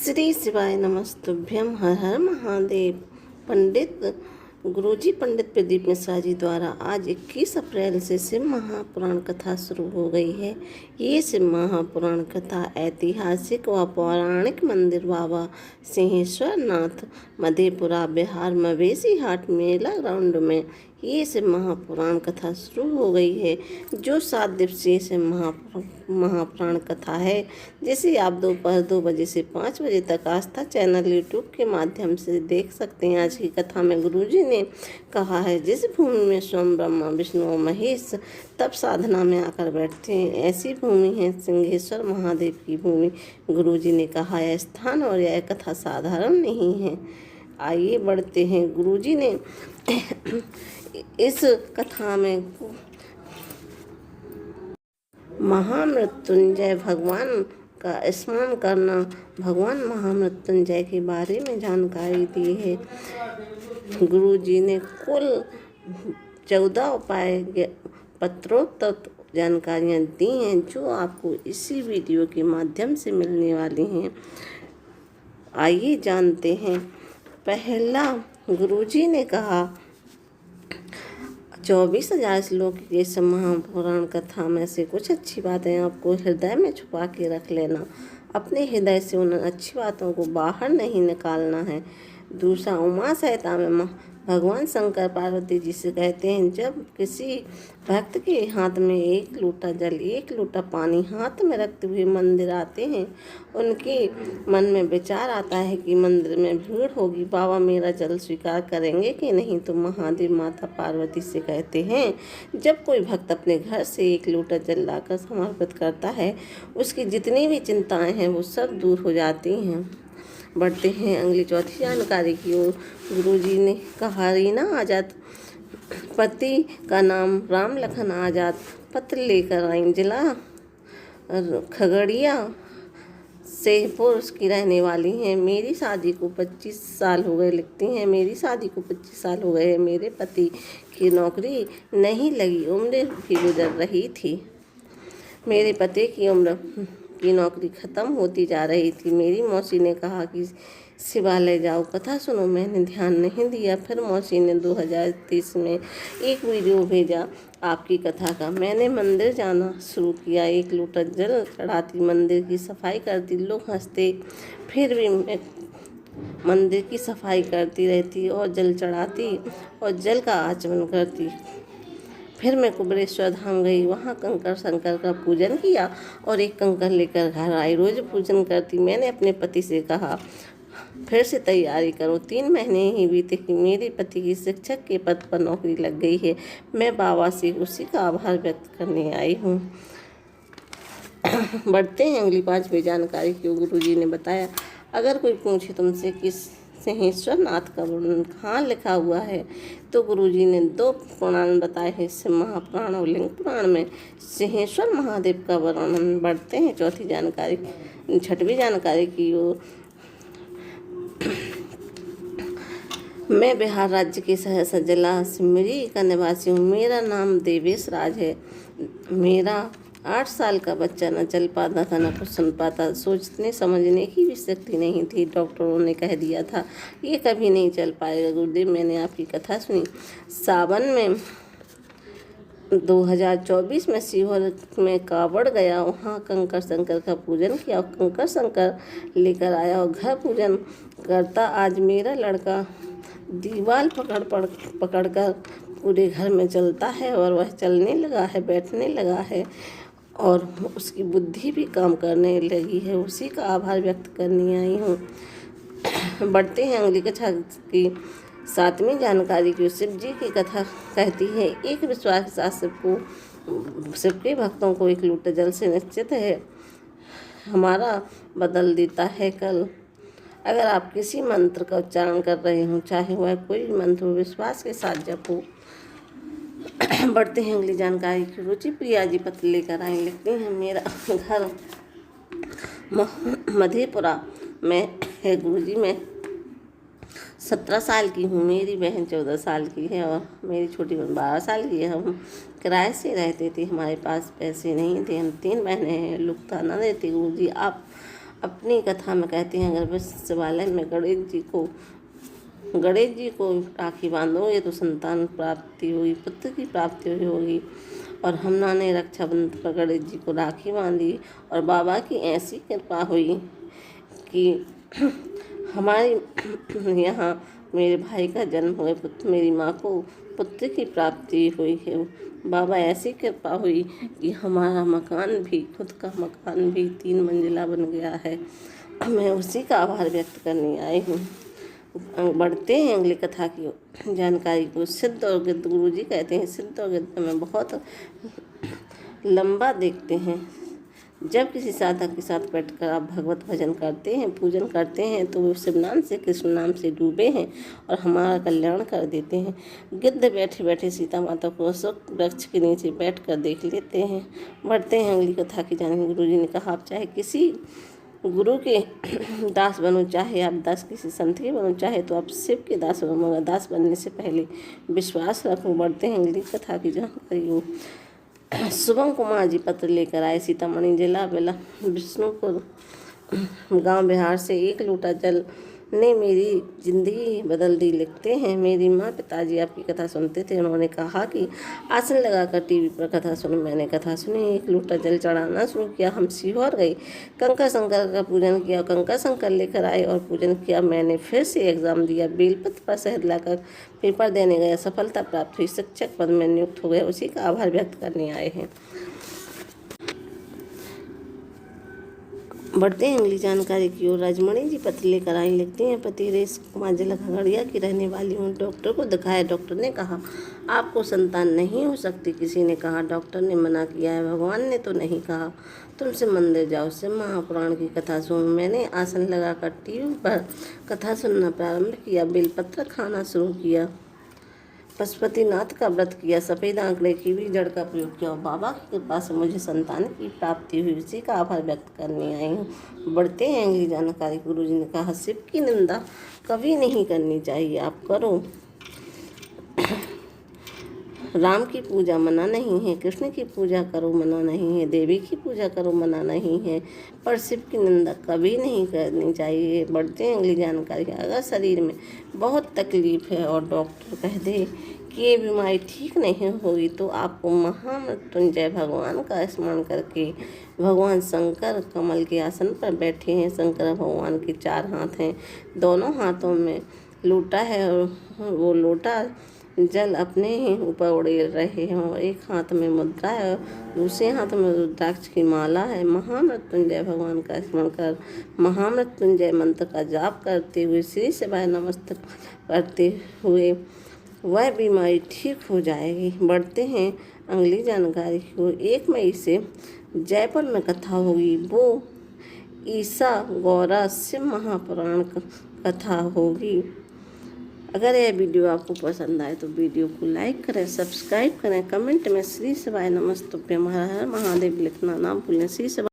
श्री शिवाय नमस्तुभ्यम। हर हर महादेव। पंडित गुरुजी पंडित प्रदीप मिश्रा जी द्वारा आज 21 अप्रैल से शिव महापुराण कथा शुरू हो गई है। ये शिव महापुराण कथा ऐतिहासिक व पौराणिक मंदिर बाबा सिंहेश्वर नाथ मधेपुरा बिहार मवेशी हाट मेला ग्राउंड में ये शिव महापुराण कथा शुरू हो गई है, जो 7 दिवसीय शिव महापुराण कथा है, जिसे आप दोपहर 2 बजे से 5 बजे तक आस्था चैनल यूट्यूब के माध्यम से देख सकते हैं। आज की कथा में गुरुजी ने कहा है, जिस भूमि में स्वयं ब्रह्मा विष्णु और महेश तब साधना में आकर बैठते हैं, ऐसी भूमि है सिंहेश्वर महादेव की भूमि। गुरुजी ने कहा, यह स्थान और यह कथा साधारण नहीं है। आइए बढ़ते हैं। गुरुजी ने इस कथा में महामृत्युंजय भगवान का स्मरण करना, भगवान महामृत्युंजय के बारे में जानकारी दी है। गुरुजी ने कुल 14 उपाय पत्रोक्त जानकारियाँ दी हैं, जो आपको इसी वीडियो के माध्यम से मिलने वाली हैं। आइए जानते हैं। पहला, गुरुजी ने कहा 24,000 श्लोक की इस महापुराण कथा में से कुछ अच्छी बातें आपको हृदय में छुपा के रख लेना। अपने हृदय से उन अच्छी बातों को बाहर नहीं निकालना है। दूसरा, उमा सहिता में भगवान शंकर पार्वती जी से कहते हैं, जब किसी भक्त के हाथ में 1 लोटा जल 1 लोटा पानी हाथ में रखते हुए मंदिर आते हैं, उनके मन में विचार आता है कि मंदिर में भीड़ होगी, बाबा मेरा जल स्वीकार करेंगे कि नहीं। तो महादेव माता पार्वती से कहते हैं, जब कोई भक्त अपने घर से 1 लोटा जल लाकर समर्पित करता है, उसकी जितनी भी चिंताएं हैं वो सब दूर हो जाती हैं। बढ़ते हैं अगली चौथी जानकारी की ओर। गुरुजी ने कहा, रीना आजाद पति का नाम राम लखन आजाद पत्र लेकर आई, जिला खगड़िया सेहपुर की रहने वाली हैं। मेरी शादी को 25 साल हो गए। लिखती हैं, मेरी शादी को 25 साल हो गए। मेरे पति की नौकरी नहीं लगी, उम्र भी गुजर रही थी। मेरे पति की उम्र की नौकरी ख़त्म होती जा रही थी। मेरी मौसी ने कहा कि शिवालय जाओ, कथा सुनो। मैंने ध्यान नहीं दिया। फिर मौसी ने 2030 में एक वीडियो भेजा आपकी कथा का। मैंने मंदिर जाना शुरू किया, 1 लोटा जल चढ़ाती, मंदिर की सफाई करती। लोग हंसते, फिर भी मैं मंदिर की सफाई करती रहती और जल चढ़ाती और जल का आचमन करती। फिर मैं कुबेरेश्वर धाम गई, वहाँ कंकर शंकर का पूजन किया और एक कंकर लेकर घर आई। रोज़ पूजन करती। मैंने अपने पति से कहा, फिर से तैयारी करो। 3 महीने ही बीते कि मेरे पति की शिक्षक के पद पर नौकरी लग गई है। मैं बाबा से उसी का आभार व्यक्त करने आई हूँ। बढ़ते हैं अगली 5वीं जानकारी की। गुरुजी ने बताया, अगर कोई पूछे तुमसे कि सिंहेश्वर नाथ का वर्णन कहाँ लिखा हुआ है, तो गुरुजी ने 2 पुराण बताए हैं, शिव महापुराण और लिंग पुराण में सिंहेश्वर महादेव का वर्णन। बढ़ते हैं 6वीं जानकारी की ओर। मैं बिहार राज्य के सहरसा जिला सिमरी का निवासी हूँ। मेरा नाम देवेश राज है। मेरा 8 साल का बच्चा न चल पाता था, न कुछ सुन पाता। सोचने समझने की भी शक्ति नहीं थी। डॉक्टरों ने कह दिया था, ये कभी नहीं चल पाएगा। गुरुदेव, मैंने आपकी कथा सुनी। सावन में 2024 में सीहोर में कावड़ गया, वहाँ कंकर शंकर का पूजन किया और कंकर शंकर लेकर आया और घर पूजन करता। आज मेरा लड़का दीवार पकड़कर पूरे घर में चलता है और वह चलने लगा है, बैठने लगा है और उसकी बुद्धि भी काम करने लगी है। उसी का आभार व्यक्त करने आई हूँ। बढ़ते हैं अगली कथा की 7वीं जानकारी की। शिव जी की कथा कहती है, एक विश्वास के साथ शिव के भक्तों को 1 लोटा जल से निश्चित है हमारा बदल देता है कल। अगर आप किसी मंत्र का उच्चारण कर रहे हो, चाहे वह कोई भी मंत्र हो, विश्वास के साथ जपो। बढ़ते हैं अगली जानकारी की। रुचि प्रिया जी पत्र लेकर आई। लिखते हैं, मेरा घर मधेपुरा में है। गुरुजी, मैं 17 साल की हूँ। मेरी बहन 14 साल की है और मेरी छोटी बहन 12 साल की है। हम किराए से रहते थे, हमारे पास पैसे नहीं थे। हम 3 बहनें हैं। लोग ताना देते, गुरुजी आप अपनी कथा में कहते हैं, अगर वत्सवालय में गणेश जी को राखी बांधोगे तो संतान प्राप्ति होगी, पुत्र की प्राप्ति होगी। और हमना ने रक्षाबंधन पर गणेश जी को राखी बांधी और बाबा की ऐसी कृपा हुई कि हमारे यहाँ मेरे भाई का जन्म हुए, मेरी माँ को पुत्र की प्राप्ति हुई है। बाबा ऐसी कृपा हुई कि हमारा मकान भी, खुद का मकान भी 3 मंजिला बन गया है। मैं उसी का आभार व्यक्त करने आई हूँ। बढ़ते हैं अगली कथा की जानकारी को। सिद्ध और गिद्ध। गुरुजी कहते हैं सिद्ध और गिद्ध में बहुत लंबा देखते हैं। जब किसी साधक के साथ बैठकर आप भगवत भजन करते हैं, पूजन करते हैं, तो वो शिव नाम से, कृष्ण नाम से डूबे हैं और हमारा कल्याण कर देते हैं। गिद्ध बैठे बैठे सीता माता को अशोक वृक्ष के नीचे बैठ कर देख लेते हैं। बढ़ते हैं अगली कथा की जानकारी। गुरुजी ने कहा, आप चाहे किसी गुरु के दास बनो, चाहे आप दास किसी संत के बनो, चाहे तो आप शिव के दास बनो, मगर दास बनने से पहले विश्वास रखो। बढ़ते हैं अगली कथा की जानकारी। शुभम कुमार जी पत्र लेकर आए। सीतामढ़ी जिला बेला विष्णुपुर गांव बिहार से। 1 लोटा जल ने मेरी ज़िंदगी बदल दी। लिखते हैं, मेरी माँ पिताजी आपकी कथा सुनते थे। उन्होंने कहा कि आसन लगाकर टीवी पर कथा सुनो। मैंने कथा सुनी, 1 लोटा जल चढ़ाना शुरू किया। हम सीहोर गए, कंकर शंकर का पूजन किया, कंकर शंकर लेकर आए और पूजन किया। मैंने फिर से एग्ज़ाम दिया, बेलपत्र पर शहद लाकर पेपर देने गया, सफलता प्राप्त हुई, शिक्षक पद में नियुक्त हो गए। उसी का आभार व्यक्त करने आए हैं। बढ़ते हैं अगली जानकारी की ओर। राजमणि जी पत्र लेकर आई। लिखते हैं, पति रेश कुमार जिला खगड़िया की रहने वाली हूँ। डॉक्टर को दिखाया, डॉक्टर ने कहा आपको संतान नहीं हो सकती। किसी ने कहा डॉक्टर ने मना किया है, भगवान ने तो नहीं कहा। तुमसे मंदिर जाओ, शिव महापुराण की कथा सुनो। मैंने आसन लगाकर टीवी पर कथा सुनना प्रारंभ किया, बेलपत्र खाना शुरू किया, पशुपतिनाथ का व्रत किया, सफ़ेद आंकड़े की भी जड़ का प्रयोग किया और बाबा की कृपा से मुझे संतान की प्राप्ति हुई। उसी का आभार व्यक्त करने आई हूँ। बढ़ते हैं अगली जानकारी। गुरुजी ने कहा, शिव की निंदा कभी नहीं करनी चाहिए, आप करो। राम की पूजा मना नहीं है, कृष्ण की पूजा करो मना नहीं है, देवी की पूजा करो मना नहीं है, पर शिव की निंदा कभी नहीं करनी चाहिए। बढ़ते हैं अगली जानकारी। अगर शरीर में बहुत तकलीफ है और डॉक्टर कह दे कि ये बीमारी ठीक नहीं होगी, तो आपको महामृत्युंजय भगवान का स्मरण करके, भगवान शंकर कमल के आसन पर बैठे हैं। शंकर भगवान के 4 हाथ हैं, दोनों हाथों में लोटा है और वो लोटा जल अपने ही ऊपर उड़ेल रहे हैं और एक हाथ में मुद्रा है और दूसरे हाथ में रुद्राक्ष की माला है। महामृत्युंजय भगवान का स्मरण कर महामृत्युंजय मंत्र का जाप करते हुए, श्री शिवाय नमस्ते करते हुए वह बीमारी ठीक हो जाएगी। बढ़ते हैं अगली जानकारी को। 1 मई से जयपुर में कथा होगी, वो ईसा गौरा शिव महापुराण कथा होगी। अगर यह वीडियो आपको पसंद आए तो वीडियो को लाइक करें, सब्सक्राइब करें, कमेंट में श्री शिवाय नमस्तुभ्यम हर हर महादेव लिखना ना भूलें। श्री शिवाय।